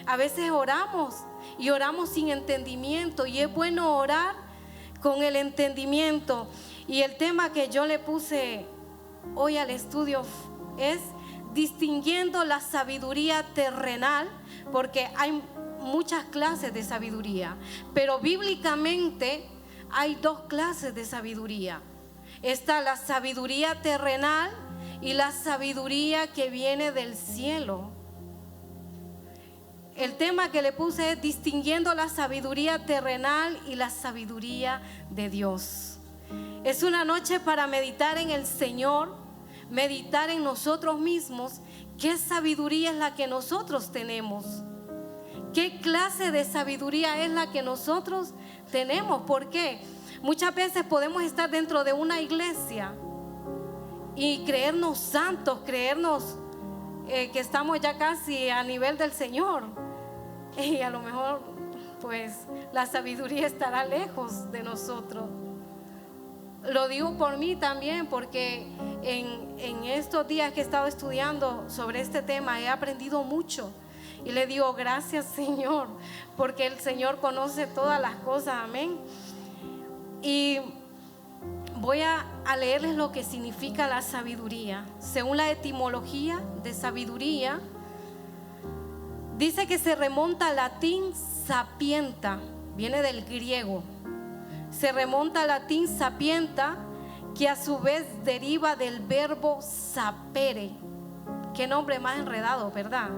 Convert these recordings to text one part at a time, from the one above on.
A veces oramos y oramos sin entendimiento, y es bueno orar con el entendimiento. Y el tema que yo le puse hoy al estudio es distinguiendo la sabiduría terrenal, porque hay muchas clases de sabiduría, pero bíblicamente hay dos clases de sabiduría. Está la sabiduría terrenal y la sabiduría que viene del cielo. El tema que le puse es distinguiendo la sabiduría terrenal y la sabiduría de Dios. Es una noche para meditar en el Señor, meditar en nosotros mismos. ¿Qué sabiduría es la que nosotros tenemos? ¿Qué clase de sabiduría es la que nosotros tenemos? ¿Por qué? Muchas veces podemos estar dentro de una iglesia y creernos santos, creernos que estamos ya casi a nivel del Señor, y a lo mejor pues la sabiduría estará lejos de nosotros. Lo digo por mí también, porque en estos días que he estado estudiando sobre este tema he aprendido mucho, y le digo gracias, Señor, porque el Señor conoce todas las cosas. Amén. Y voy a leerles lo que significa la sabiduría. Según la etimología de sabiduría, dice que se remonta al latín sapienta, viene del griego. Se remonta al latín sapienta, que a su vez deriva del verbo sapere. Qué nombre más enredado, ¿verdad?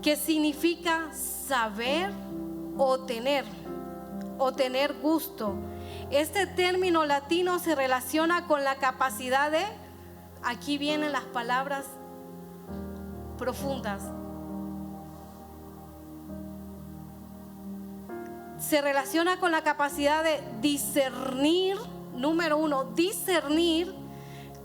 Que significa saber o tener gusto. Este término latino se relaciona con la capacidad de, aquí vienen las palabras profundas, se relaciona con la capacidad de discernir. Número uno, discernir,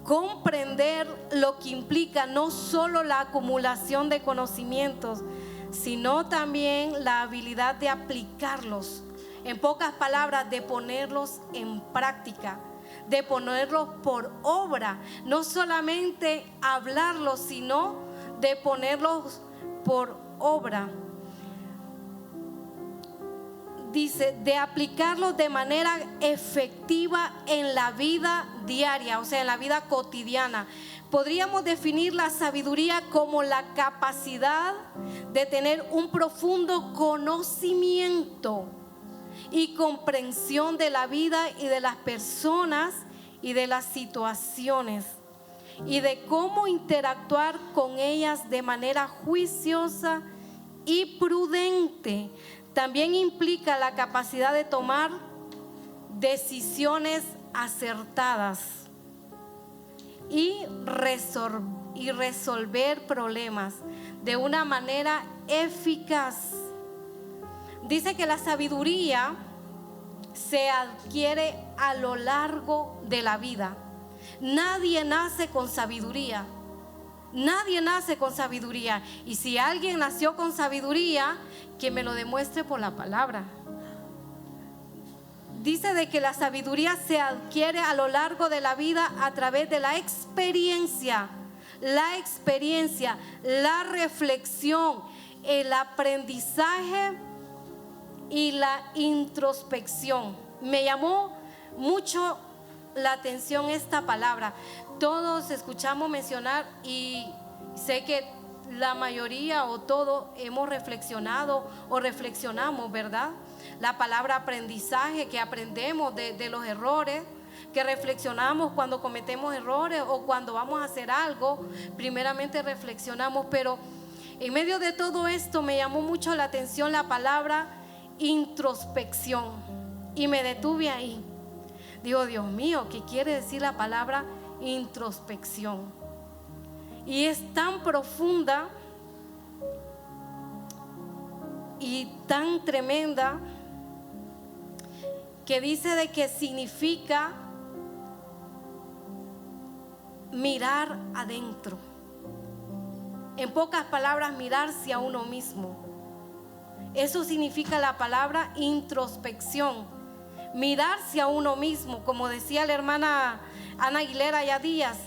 comprender lo que implica no solo la acumulación de conocimientos, sino también la habilidad de aplicarlos. En pocas palabras, de ponerlos en práctica, de ponerlos por obra. No solamente hablarlos, sino de ponerlos por obra. Dice, de aplicarlos de manera efectiva en la vida diaria, o sea, en la vida cotidiana. Podríamos definir la sabiduría como la capacidad de tener un profundo conocimiento y comprensión de la vida y de las personas y de las situaciones, y de cómo interactuar con ellas de manera juiciosa y prudente. También implica la capacidad de tomar decisiones acertadas y resolver problemas de una manera eficaz. Dice que la sabiduría se adquiere a lo largo de la vida. Nadie nace con sabiduría. Nadie nace con sabiduría. Y si alguien nació con sabiduría, que me lo demuestre por la palabra. Dice de que la sabiduría se adquiere a lo largo de la vida a través de la experiencia, la reflexión, el aprendizaje y la introspección. Me llamó mucho la atención esta palabra. Todos escuchamos mencionar, y sé que la mayoría o todo hemos reflexionado o reflexionamos, ¿verdad? La palabra aprendizaje, que aprendemos de los errores, que reflexionamos cuando cometemos errores o cuando vamos a hacer algo, primeramente reflexionamos. Pero en medio de todo esto me llamó mucho la atención la palabra introspección, y me detuve ahí. Digo, Dios mío, ¿qué quiere decir la palabra introspección? Y es tan profunda y tan tremenda, que dice de que significa mirar adentro. En pocas palabras, mirarse a uno mismo. Eso significa la palabra introspección. Mirarse a uno mismo, como decía la hermana Ana Aguilera ya días,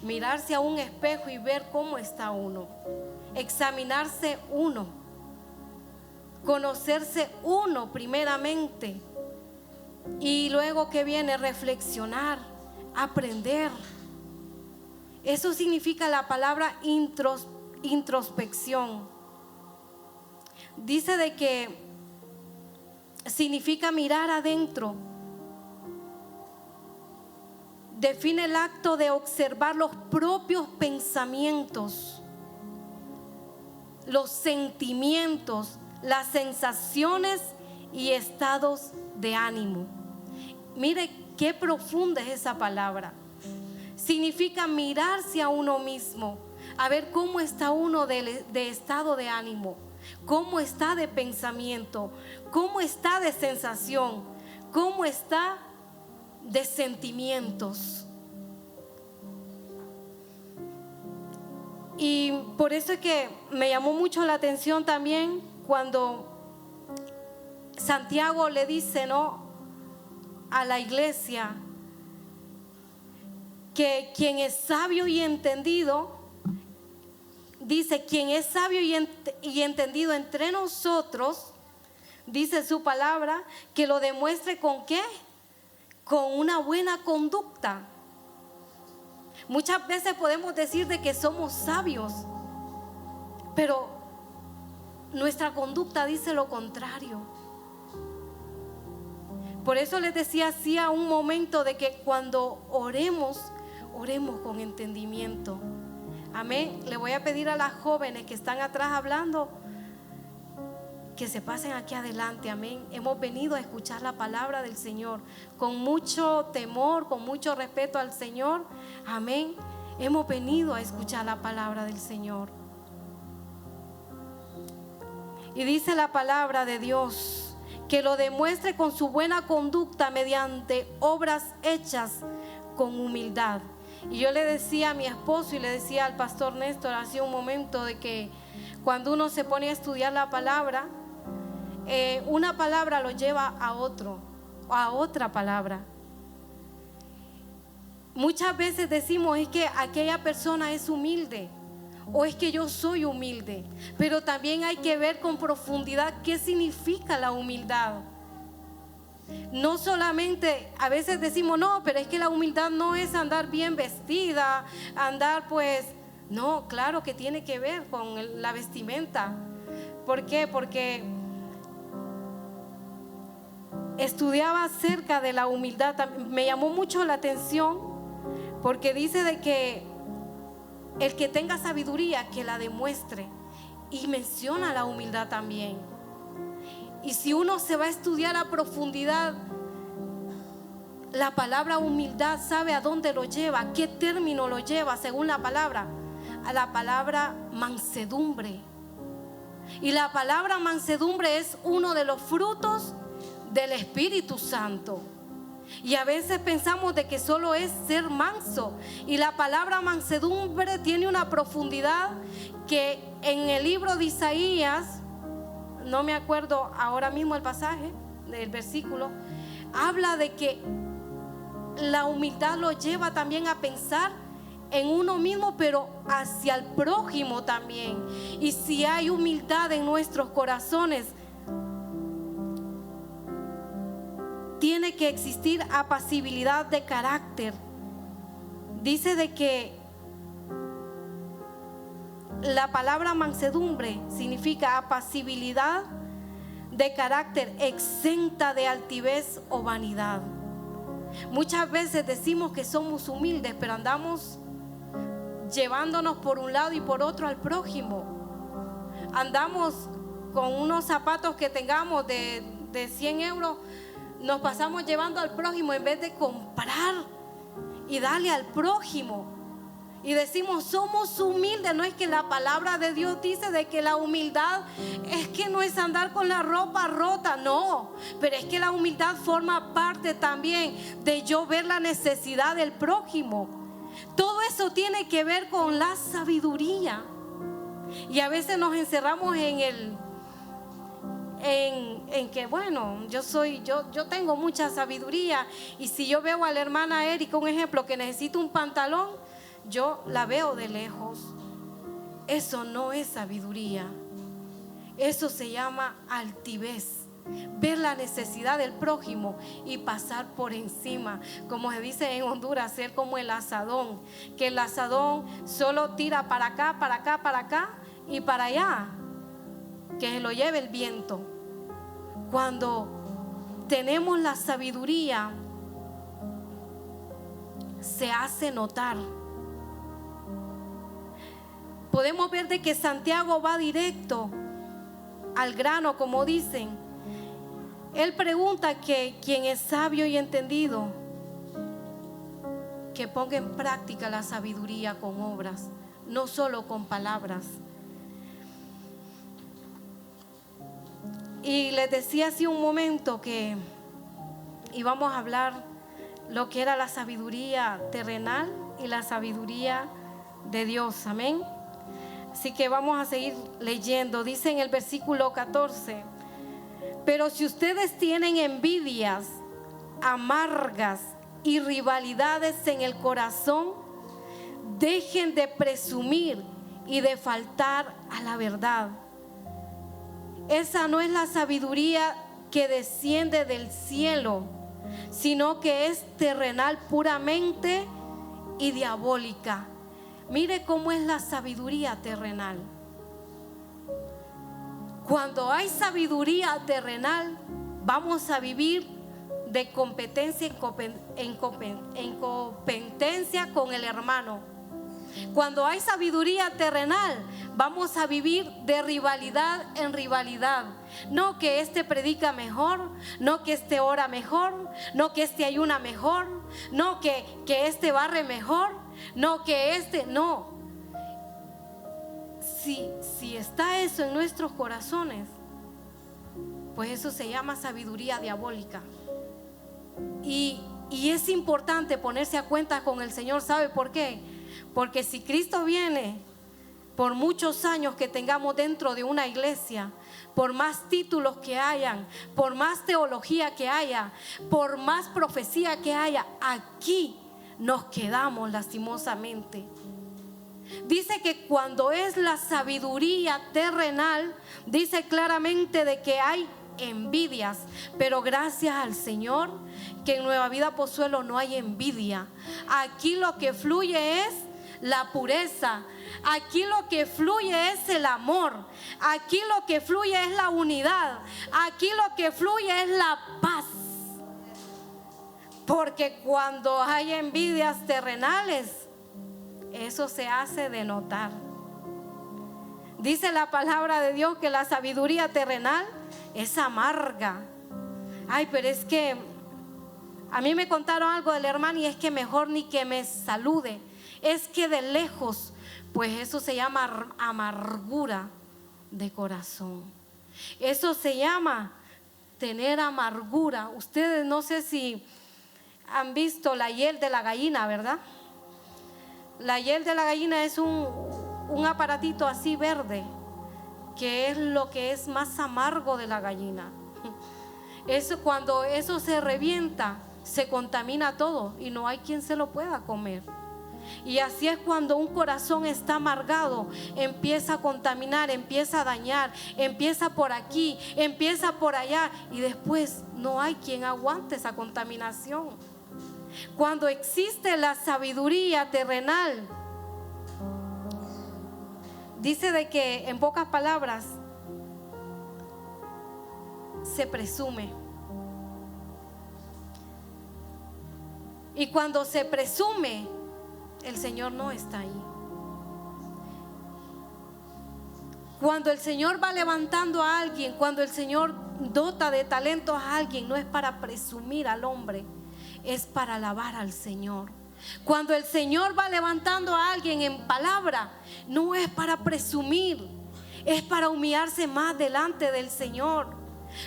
mirarse a un espejo y ver cómo está uno. examinarse uno, conocerse uno primeramente, y luego que viene reflexionar, aprender. Eso significa la palabra introspección. Dice de que significa mirar adentro. Define el acto de observar los propios pensamientos, los sentimientos, las sensaciones y estados de ánimo. Mire qué profunda es esa palabra. Significa mirarse a uno mismo, a ver cómo está uno de estado de ánimo, cómo está de pensamiento, cómo está de sensación, cómo está de sentimientos. Y por eso es que me llamó mucho la atención también cuando Santiago le dice, ¿no?, a la iglesia, que quien es sabio y entendido, dice, quien es sabio y entendido entre nosotros, dice su palabra, que lo demuestre ¿con qué? Con una buena conducta. Muchas veces podemos decir de que somos sabios, pero nuestra conducta dice lo contrario. Por eso les decía hacía un momento de que cuando oremos con entendimiento. Amén. Le voy a pedir a las jóvenes que están atrás hablando que se pasen aquí adelante. Amén. Hemos venido a escuchar la palabra del Señor con mucho temor, con mucho respeto al Señor. Amén. Hemos venido a escuchar la palabra del Señor. Y dice la palabra de Dios que lo demuestre con su buena conducta mediante obras hechas con humildad. Y yo le decía a mi esposo y le decía al pastor Néstor hace un momento de que cuando uno se pone a estudiar la palabra, una palabra lo lleva a otra palabra. Muchas veces decimos es que aquella persona es humilde o es que yo soy humilde, pero también hay que ver con profundidad qué significa la humildad. No solamente, a veces decimos, no, pero es que la humildad no es andar bien vestida, andar pues, no, claro que tiene que ver con la vestimenta. ¿Por qué? Porque estudiaba acerca de la humildad, me llamó mucho la atención, porque dice de que el que tenga sabiduría, que la demuestre, y menciona la humildad también. Y si uno se va a estudiar a profundidad, la palabra humildad, ¿sabe a dónde lo lleva? ¿A qué término lo lleva según la palabra? A la palabra mansedumbre. Y la palabra mansedumbre es uno de los frutos del Espíritu Santo. Y a veces pensamos de que solo es ser manso. Y la palabra mansedumbre tiene una profundidad que en el libro de Isaías, no me acuerdo ahora mismo el pasaje del versículo, habla de que la humildad lo lleva también a pensar en uno mismo, pero hacia el prójimo también. Y si hay humildad en nuestros corazones, tiene que existir apacibilidad de carácter. Dice de que la palabra mansedumbre significa apacibilidad de carácter, exenta de altivez o vanidad. Muchas veces decimos que somos humildes, pero andamos llevándonos por un lado y por otro al prójimo. Andamos con unos zapatos que tengamos de 100 euros, nos pasamos llevando al prójimo en vez de comprar y darle al prójimo. Y decimos somos humildes. No es que la palabra de Dios dice de que la humildad es que no es andar con la ropa rota, no, pero es que la humildad forma parte también de yo ver la necesidad del prójimo. Todo eso tiene que ver con la sabiduría. Y a veces nos encerramos en que bueno, yo tengo mucha sabiduría, y si yo veo a la hermana Erika, un ejemplo, que necesita un pantalón, yo la veo de lejos. Eso no es sabiduría. Eso se llama altivez. Ver la necesidad del prójimo y pasar por encima. Como se dice en Honduras, ser como el asadón, que el asadón solo tira para acá, para acá, para acá y para allá, que se lo lleve el viento. Cuando tenemos la sabiduría, se hace notar. Podemos ver de que Santiago va directo al grano, como dicen. Él pregunta que quien es sabio y entendido, que ponga en práctica la sabiduría con obras, no solo con palabras. Y les decía hace un momento que íbamos a hablar lo que era la sabiduría terrenal y la sabiduría de Dios. Amén. Así que vamos a seguir leyendo. Dice en el versículo 14: pero si ustedes tienen envidias amargas y rivalidades en el corazón, dejen de presumir y de faltar a la verdad. Esa no es la sabiduría que desciende del cielo, sino que es terrenal puramente y diabólica. Mire cómo es la sabiduría terrenal. Cuando hay sabiduría terrenal, vamos a vivir de competencia en competencia con el hermano. Cuando hay sabiduría terrenal, vamos a vivir de rivalidad en rivalidad. No que este predica mejor, no que este ora mejor, no que este ayuna mejor, no que este barre mejor, no que este, no. Si está eso en nuestros corazones, pues eso se llama sabiduría diabólica. Y es importante ponerse a cuenta con el Señor. ¿Sabe por qué? Porque si Cristo viene, por muchos años que tengamos dentro de una iglesia, por más títulos que hayan, por más teología que haya, por más profecía que haya, aquí nos quedamos lastimosamente. Dice que cuando es la sabiduría terrenal, dice claramente de que hay envidias, pero gracias al Señor que en Nueva Vida Pozuelo no hay envidia. Aquí lo que fluye es la pureza, aquí lo que fluye es el amor, aquí lo que fluye es la unidad, aquí lo que fluye es la paz. Porque cuando hay envidias terrenales, eso se hace de notar. Dice la palabra de Dios que la sabiduría terrenal es amarga. Ay, pero es que a mí me contaron algo del hermano y es que mejor ni que me salude. Es que de lejos, pues eso se llama amargura de corazón. Eso se llama tener amargura. Ustedes no sé si han visto la hiel de la gallina, ¿verdad? La hiel de la gallina es un aparatito así verde, que es lo que es más amargo de la gallina. Eso, cuando eso se revienta, se contamina todo y no hay quien se lo pueda comer. Y así es cuando un corazón está amargado, empieza a contaminar, empieza a dañar, empieza por aquí, empieza por allá y después no hay quien aguante esa contaminación. Cuando existe la sabiduría terrenal, dice de que, en pocas palabras, se presume. Y cuando se presume, el Señor no está ahí. Cuando el Señor va levantando a alguien, cuando el Señor dota de talentos a alguien, no es para presumir al hombre, es para alabar al Señor. Cuando el Señor va levantando a alguien en palabra, no es para presumir, es para humillarse más delante del Señor.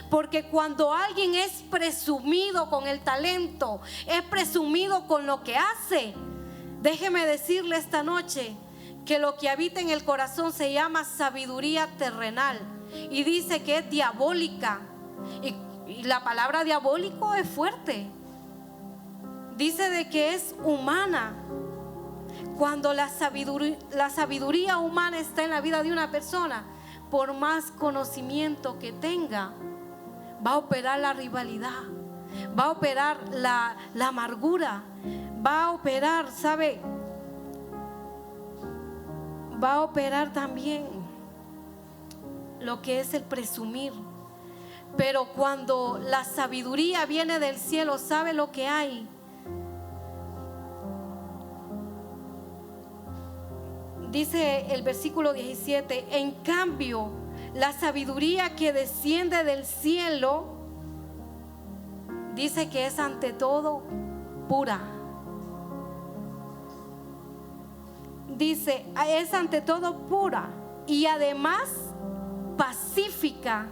Porque cuando alguien es presumido con el talento, es presumido con lo que hace, déjeme decirle esta noche que lo que habita en el corazón se llama sabiduría terrenal y dice que es diabólica. Y la palabra diabólico es fuerte. Dice de que es humana. Cuando la sabiduría humana está en la vida de una persona, por más conocimiento que tenga, va a operar la rivalidad, va a operar la amargura, va a operar, ¿sabe? Va a operar también lo que es el presumir. Pero cuando la sabiduría viene del cielo, ¿sabe lo que hay? Dice el versículo 17: en cambio, la sabiduría que desciende del cielo, dice que es ante todo pura. Dice, es ante todo pura y además pacífica.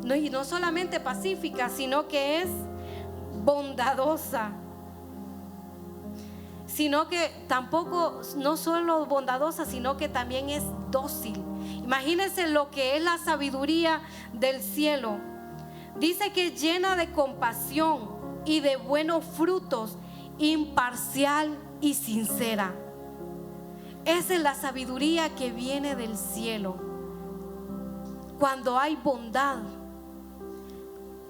Y no solamente pacífica, sino que es bondadosa. Sino que tampoco, no solo bondadosa, sino que también es dócil. Imagínense lo que es la sabiduría del cielo. Dice que es llena de compasión y de buenos frutos, imparcial y sincera. Esa es la sabiduría que viene del cielo. Cuando hay bondad,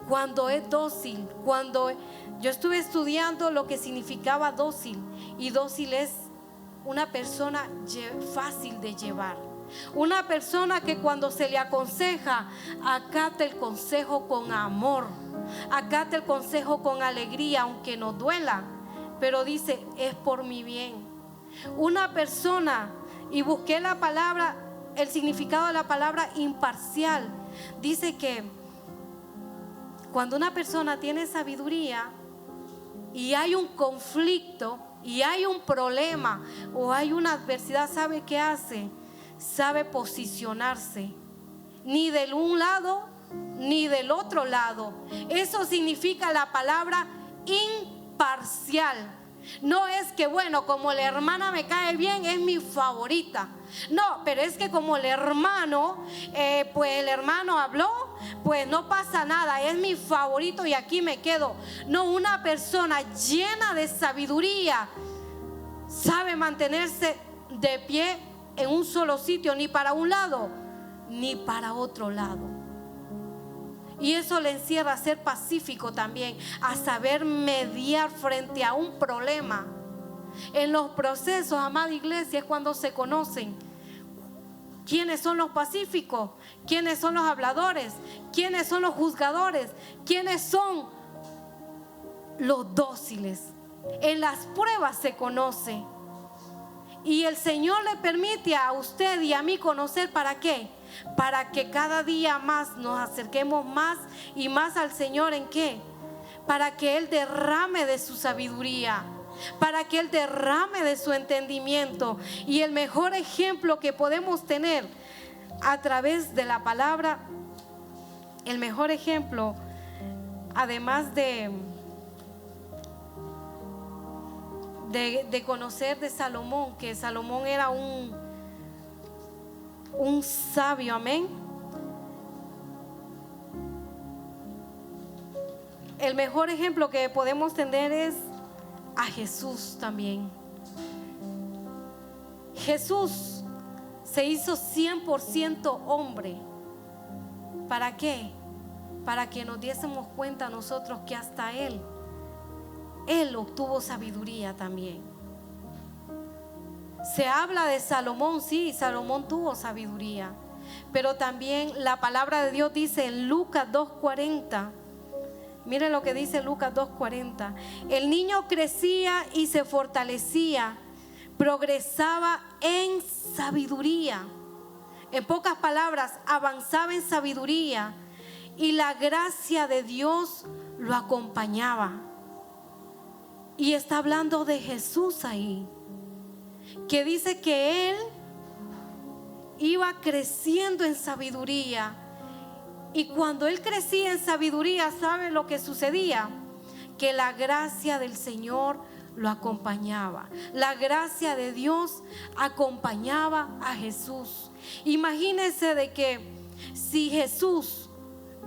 cuando es dócil, cuando yo estuve estudiando lo que significaba dócil, y dócil es una persona fácil de llevar, una persona que cuando se le aconseja, acata el consejo con amor, acata el consejo con alegría, aunque nos duela, pero dice, es por mi bien. Una persona, y busqué la palabra, el significado de la palabra imparcial, dice que cuando una persona tiene sabiduría y hay un conflicto y hay un problema o hay una adversidad, ¿sabe qué hace? Sabe posicionarse, ni del un lado ni del otro lado. Eso significa la palabra imparcial. No es que, bueno, como la hermana me cae bien, es mi favorita. No, pero es que como el hermano, pues el hermano habló, pues no pasa nada, es mi favorito y aquí me quedo. No, una persona llena de sabiduría sabe mantenerse de pie en un solo sitio, ni para un lado ni para otro lado. Y eso le encierra a ser pacífico también, a saber mediar frente a un problema. En los procesos, amada iglesia, es cuando se conocen quiénes son los pacíficos, quiénes son los habladores, quiénes son los juzgadores, quiénes son los dóciles. En las pruebas se conoce. Y el Señor le permite a usted y a mí conocer, ¿para qué? Para que cada día más nos acerquemos más y más al Señor. ¿En qué? Para que Él derrame de su sabiduría, para que Él derrame de su entendimiento. Y el mejor ejemplo que podemos tener a través de la palabra, el mejor ejemplo, además de conocer de Salomón, que Salomón era un sabio, amén. El mejor ejemplo que podemos tener es a Jesús también. Jesús se hizo 100% hombre. ¿Para qué? Para que nos diésemos cuenta nosotros que hasta Él obtuvo sabiduría también. Se habla de Salomón, sí, Salomón tuvo sabiduría, pero también la palabra de Dios dice en Lucas 2:40. Miren lo que dice Lucas 2:40. El niño crecía y se fortalecía, progresaba en sabiduría. En pocas palabras, avanzaba en sabiduría y la gracia de Dios lo acompañaba. Y está hablando de Jesús ahí, que dice que Él iba creciendo en sabiduría. Y cuando Él crecía en sabiduría, ¿sabe lo que sucedía? Que la gracia del Señor lo acompañaba. La gracia de Dios acompañaba a Jesús. Imagínense de que si Jesús,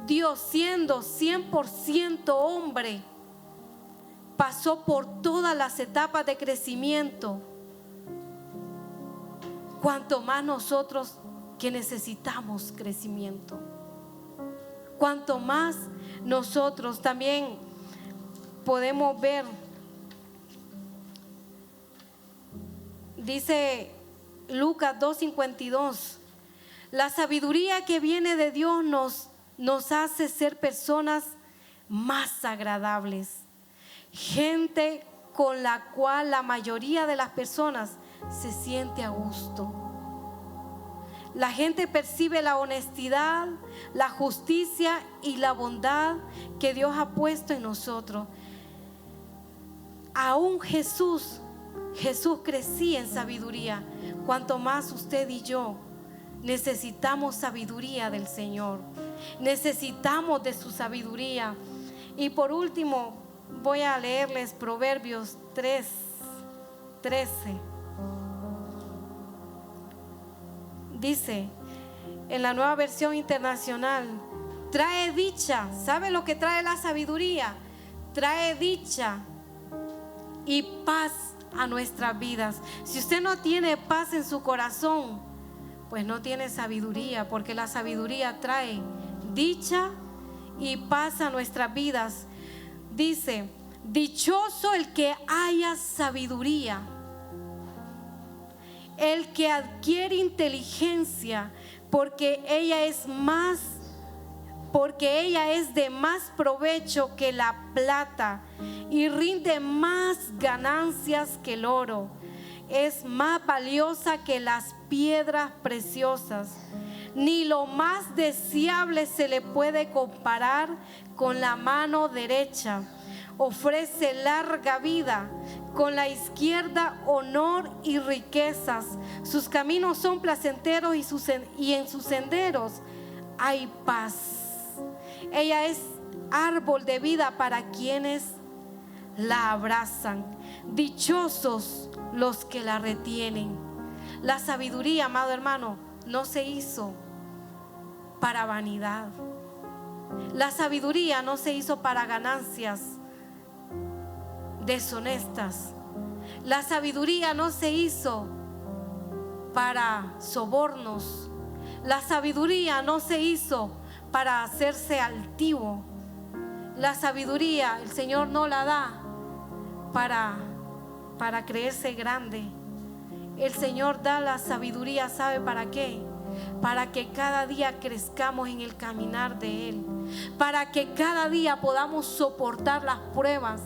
Dios siendo 100% hombre, pasó por todas las etapas de crecimiento, cuanto más nosotros que necesitamos crecimiento, cuanto más nosotros también podemos ver. Dice Lucas 2:52, la sabiduría que viene de Dios nos hace ser personas más agradables, gente con la cual la mayoría de las personas se siente a gusto. La gente percibe la honestidad, la justicia y la bondad que Dios ha puesto en nosotros. Aún Jesús crecía en sabiduría. Cuanto más usted y yo necesitamos sabiduría del Señor, necesitamos de su sabiduría. Y por último voy a leerles Proverbios 3:13. Dice en la Nueva Versión Internacional, trae dicha. ¿Sabe lo que trae la sabiduría? Trae dicha y paz a nuestras vidas. Si usted no tiene paz en su corazón, pues no tiene sabiduría, porque la sabiduría trae dicha y paz a nuestras vidas. Dice, dichoso el que haya sabiduría, el que adquiere inteligencia, porque ella es de más provecho que la plata y rinde más ganancias que el oro. Es más valiosa que las piedras preciosas. Ni lo más deseable se le puede comparar con la mano derecha. Ofrece larga vida, con la izquierda honor y riquezas. Sus caminos son placenteros y en sus senderos hay paz. Ella es árbol de vida para quienes la abrazan. Dichosos los que la retienen. La sabiduría, amado hermano, no se hizo para vanidad. La sabiduría no se hizo para ganancias deshonestas. La sabiduría no se hizo para sobornos. La sabiduría no se hizo para hacerse altivo. La sabiduría el Señor no la da para creerse grande. El Señor da la sabiduría, ¿sabe para qué? Para que cada día crezcamos en el caminar de Él, para que cada día podamos soportar las pruebas,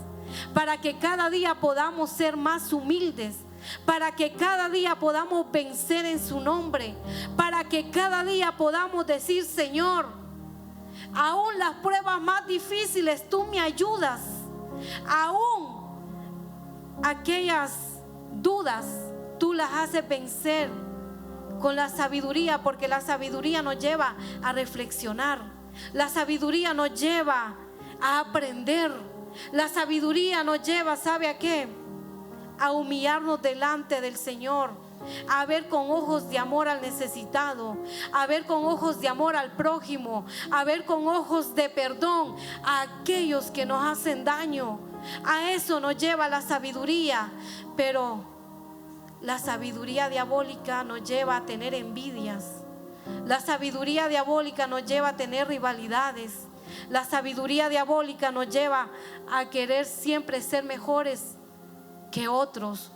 para que cada día podamos ser más humildes, para que cada día podamos vencer en su nombre, para que cada día podamos decir, Señor, aún las pruebas más difíciles tú me ayudas, aún aquellas dudas tú las haces vencer con la sabiduría, porque la sabiduría nos lleva a reflexionar, la sabiduría nos lleva a aprender, la sabiduría nos lleva, ¿sabe a qué? A humillarnos delante del Señor, a ver con ojos de amor al necesitado, a ver con ojos de amor al prójimo, a ver con ojos de perdón a aquellos que nos hacen daño. A eso nos lleva la sabiduría. Pero la sabiduría diabólica nos lleva a tener envidias. La sabiduría diabólica nos lleva a tener rivalidades. La sabiduría diabólica nos lleva a querer siempre ser mejores que otros.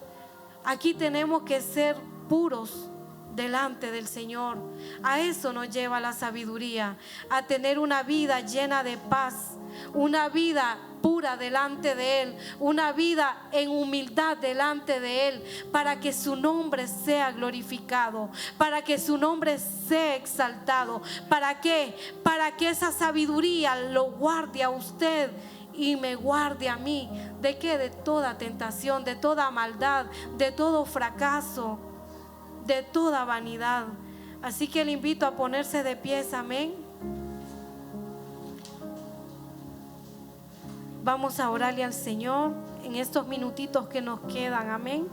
Aquí tenemos que ser puros delante del Señor. A eso nos lleva la sabiduría, a tener una vida llena de paz, una vida pura delante de Él, una vida en humildad delante de Él, para que su nombre sea glorificado, para que su nombre sea exaltado. ¿Para qué? Para que esa sabiduría lo guarde a usted y me guarde a mí. ¿De qué? De toda tentación, de toda maldad, de todo fracaso, de toda vanidad. Así que le invito a ponerse de pies, amén. Vamos a orarle al Señor en estos minutitos que nos quedan, amén.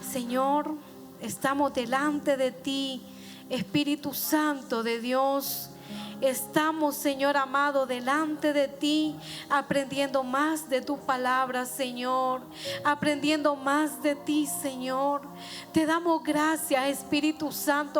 Señor, estamos delante de ti, Espíritu Santo de Dios. estamos, Señor amado, delante de ti, aprendiendo más de tu palabra, Señor, aprendiendo más de ti, Señor. Te damos gracias, Espíritu Santo,